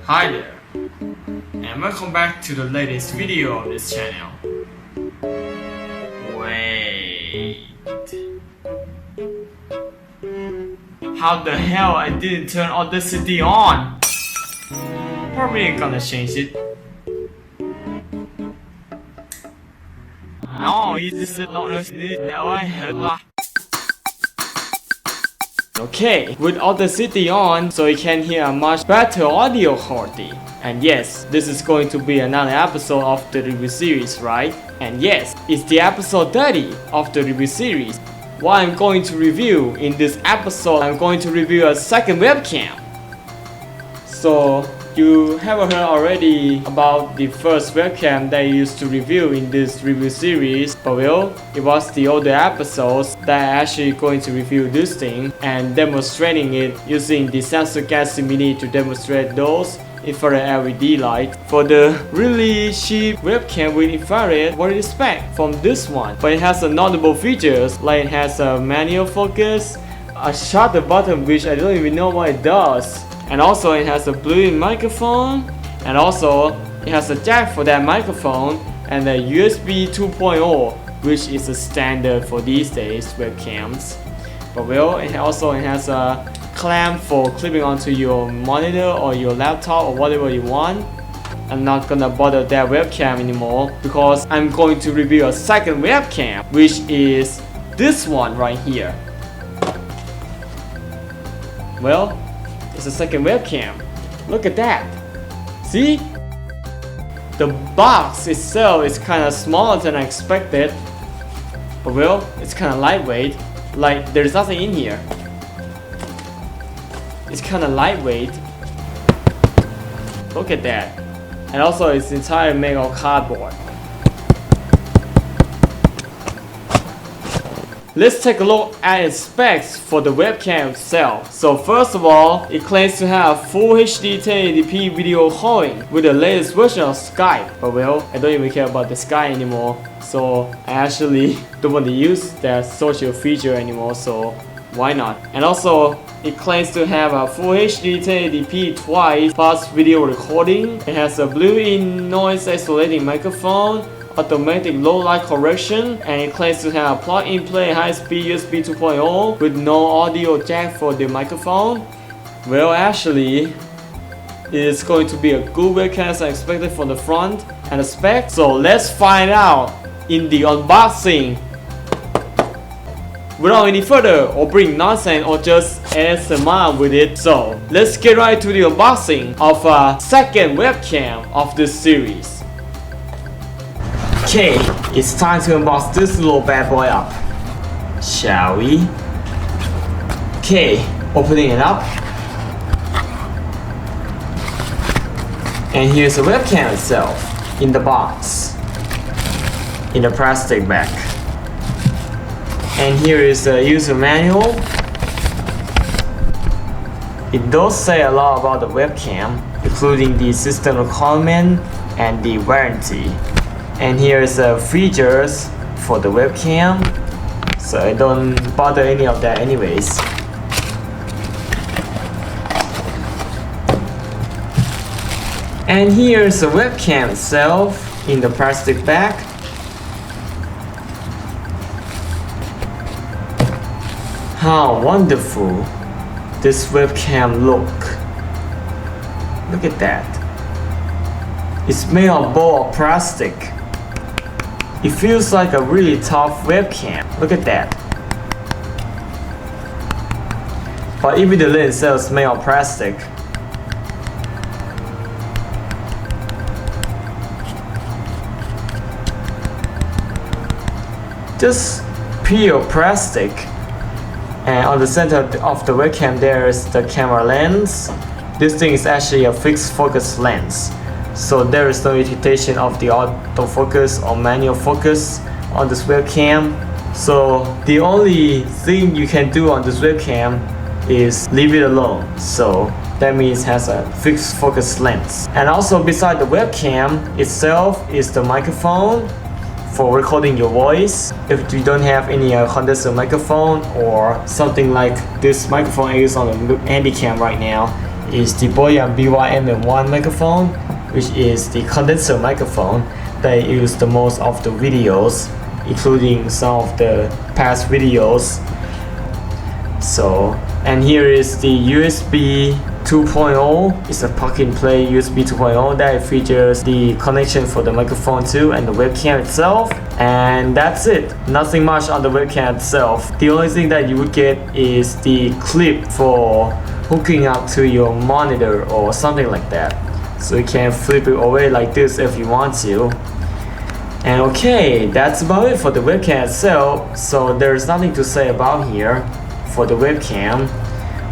Hi there, and welcome back to the latest video of this channel. Wait, how the hell I didn't turn Audacity on? Probably ain't gonna change it. No, you just not that way. Okay, with Audacity on, so you can hear a much better audio quality. And yes, this is going to be another episode of the review series, right? And yes, it's the episode 30 of the review series. What I'm going to review in this episode, I'm going to review a second webcam. So, you have heard already about the first webcam that I used to review in this review series, but well, it was the older episodes that I actually going to review this thing and demonstrating it using the Samsung Galaxy Mini to demonstrate those infrared LED light. For the really cheap webcam with infrared, what do you expect from this one? But it has a notable features like it has a manual focus, a shutter button which I don't even know what it does. And also it has a built-in microphone, and also it has a jack for that microphone and a USB 2.0, which is a standard for these days webcams. But well, it has a clamp for clipping onto your monitor or your laptop or whatever you want. I'm not gonna bother that webcam anymore because I'm going to review a second webcam, which is this one right here. Well, it's a second webcam. Look at that. See? The box itself is kind of smaller than I expected. But well, it's kind of lightweight. Like there's nothing in here. It's kind of lightweight. Look at that. And also it's entirely made of cardboard. Let's take a look at its specs for the webcam itself. So first of all, it claims to have full HD 1080p video calling with the latest version of Skype. But well, I don't even care about the Skype anymore, so I actually don't want to use that social feature anymore, so why not? And also, it claims to have a full HD 1080p twice fast video recording. It has a built-in noise isolating microphone, automatic low light correction, and it claims to have a plug-in play high-speed USB 2.0 with no audio jack for the microphone. Well, actually, it's going to be a good webcam as I expected for the front and the spec. So let's find out in the unboxing. Without any further or bring nonsense or just ASMR with it, so let's get right to the unboxing of a second webcam of this series. Okay, it's time to unbox this little bad boy up. Shall we? Okay, opening it up. And here's the webcam itself in the box, in the plastic bag. And here is the user manual. It does say a lot about the webcam, including the system requirement and the warranty. And here is the features for the webcam, so I don't bother any of that anyways. And here's the webcam itself in the plastic bag. How wonderful this webcam look. Look at that. It's made of ball of plastic. It feels like a really tough webcam. Look at that. But even the lens itself is made of plastic. Just pure plastic. And on the center of the webcam there is the camera lens. This thing is actually a fixed focus lens. So there is no indication of the autofocus or manual focus on this webcam. So the only thing you can do on this webcam is leave it alone. So that means it has a fixed focus lens. And also beside the webcam itself is the microphone for recording your voice. If you don't have any condenser microphone or something like this microphone I use on the Handycam right now, is the Boya BYM1 microphone, which is the condenser microphone that I use the most of the videos, including some of the past videos. So, and here is the USB 2.0. It's a plug-and-play USB 2.0 that features the connection for the microphone too and the webcam itself. And that's it. Nothing much on the webcam itself. The only thing that you would get is the clip for hooking up to your monitor or something like that. So you can flip it away like this if you want to. And okay, that's about it for the webcam itself. So there's nothing to say about here for the webcam.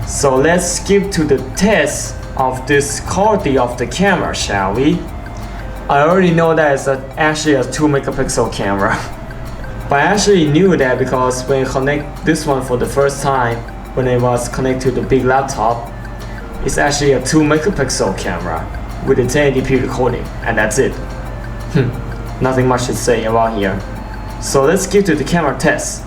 So let's skip to the test of this quality of the camera, shall we? I already know that it's actually a 2 megapixel camera. But I actually knew that because when I connect this one for the first time, when it was connected to the big laptop, it's actually a 2 megapixel camera with a 1080p recording, and that's it. Nothing much to say about here. So let's get to the camera test.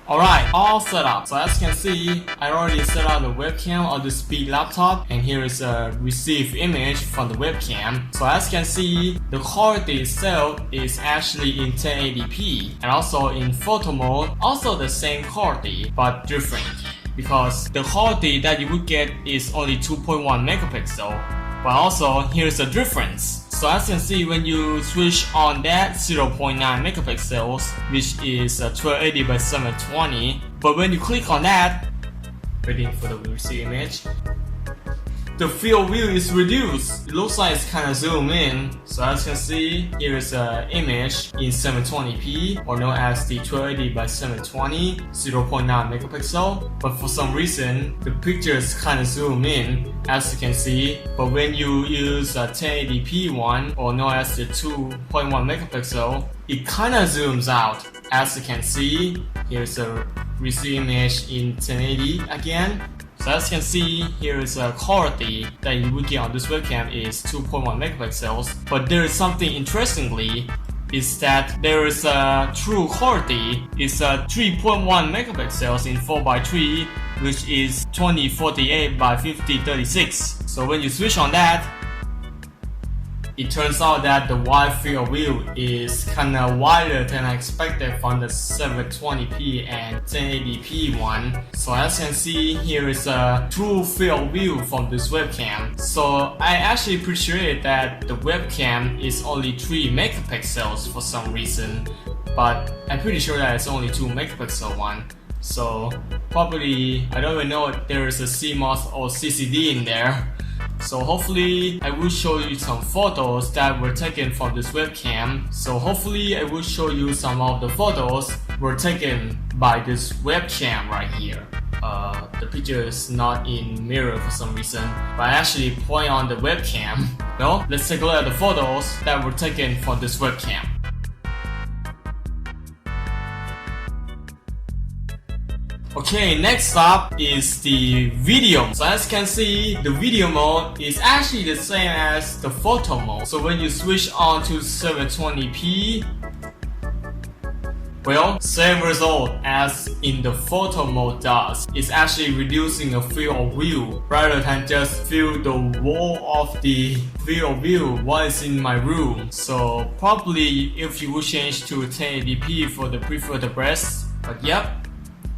Alright, all set up. So as you can see, I already set up the webcam on this big laptop, and here is a received image from the webcam. So as you can see, the quality itself is actually in 1080p, and also in photo mode, also the same quality but different, because the quality that you would get is only 2.1 megapixel, but also here's the difference. So as you can see, when you switch on that 0.9 megapixels, which is 1280 by 720, but when you click on that, waiting for the receive image, the field of view is reduced. It looks like it's kind of zoom in. So as you can see, here is an image in 720p, or known as the 1280 by 720, 0.9 megapixel. But for some reason, the picture is kind of zoom in, as you can see. But when you use a 1080p one, or known as the 2.1 megapixel, it kind of zooms out. As you can see, here's a receive image in 1080 again. So as you can see, here is a quality that you would get on this webcam is 2.1 megapixels. But there is something interestingly, is that there is a true quality. It's a 3.1 megapixels in 4:3, which is 2048 by 5036. So when you switch on that, it turns out that the wide field of view is kinda wider than I expected from the 720p and 1080p one. So as you can see, here is a true field of view from this webcam. So I actually appreciate that the webcam is only 3 megapixels for some reason, but I'm pretty sure that it's only 2 megapixel one. So probably, I don't even know if there is a CMOS or CCD in there. So hopefully I will show you some photos that were taken from this webcam. So hopefully I will show you some of the photos were taken by this webcam right here. The picture is not in mirror for some reason, but I actually point on the webcam. No, let's take a look at the photos that were taken from this webcam. Okay, next up is the video. So as you can see, the video mode is actually the same as the photo mode. So when you switch on to 720p, well, same result as in the photo mode does. It's actually reducing the field of view rather than just fill the wall of the field of view what is in my room. So probably if you would change to 1080p for the preferred breast, but yep,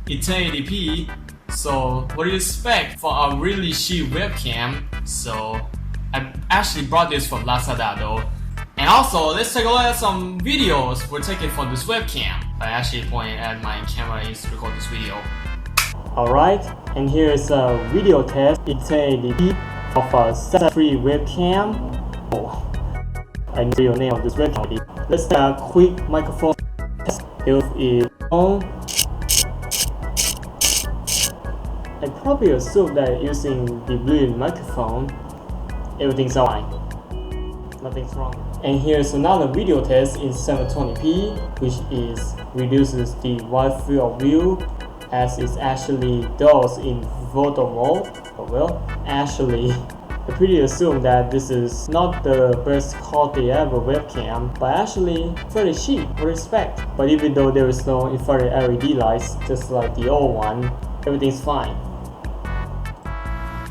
in 1080p. So what do you expect for a really cheap webcam? So I actually brought this from Lazada though. And also, let's take a look at some videos were taken from this webcam. I actually pointed at my camera to record this video. Alright, and here is a video test in 1080p of a ZZ3 webcam. Oh, I know the name of this webcam. Let's do a quick microphone test. If it's on. I probably assume that using the Bluetooth microphone, everything's fine. Nothing's wrong. And here's another video test in 720p, which reduces the wide field of view as it actually does in photo mode. But well, actually, I pretty assume that this is not the best quality ever webcam, but actually fairly cheap, I respect. But even though there is no infrared LED lights, just like the old one, everything's fine.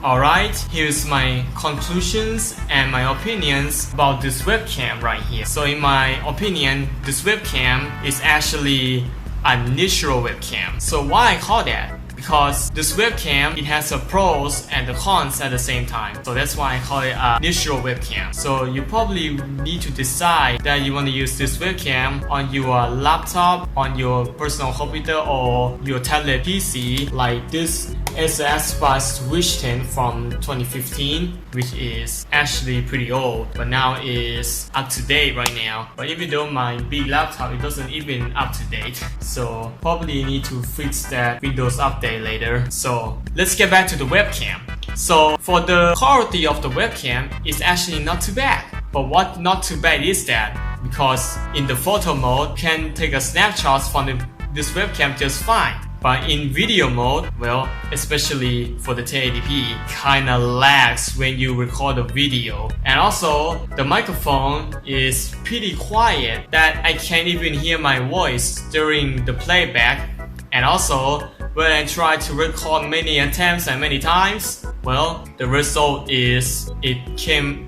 Alright, here's my conclusions and my opinions about this webcam right here. So in my opinion, this webcam is actually a natural webcam. So why I call that? Because this webcam, it has the pros and the cons at the same time. So that's why I call it a natural webcam. So you probably need to decide that you want to use this webcam on your laptop, on your personal computer, or your tablet PC. Like this is the Xbox Switch 10 from 2015, which is actually pretty old, but now is up to date right now. But even though my big laptop, it doesn't even up to date. So probably need to fix that Windows update later. So let's get back to the webcam. So for the quality of the webcam, it's actually not too bad. But what not too bad is that because in the photo mode, you can take a snapshot from this webcam just fine. But in video mode, well, especially for the 1080p, kinda lags when you record a video. And also, the microphone is pretty quiet that I can't even hear my voice during the playback. And also, when I try to record many attempts and many times, well, the result is it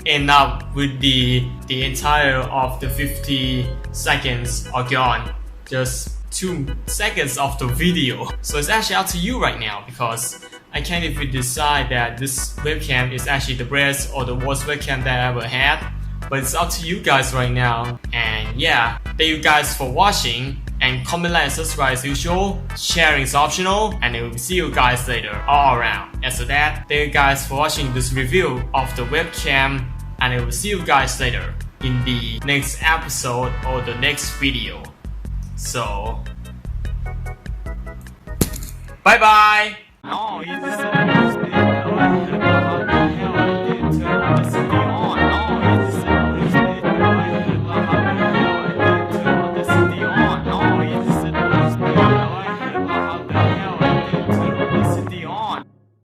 end up with the entire of the 50 seconds are gone. Just 2 seconds of the video. So it's actually up to you right now because I can't even decide that this webcam is actually the best or the worst webcam that I ever had. But it's up to you guys right now. And yeah, thank you guys for watching. And comment, like, and subscribe as usual. Sharing is optional. And I will see you guys later all around. As for that, thank you guys for watching this review of the webcam. And I will see you guys later in the next episode or the next video. So, bye bye. Oh,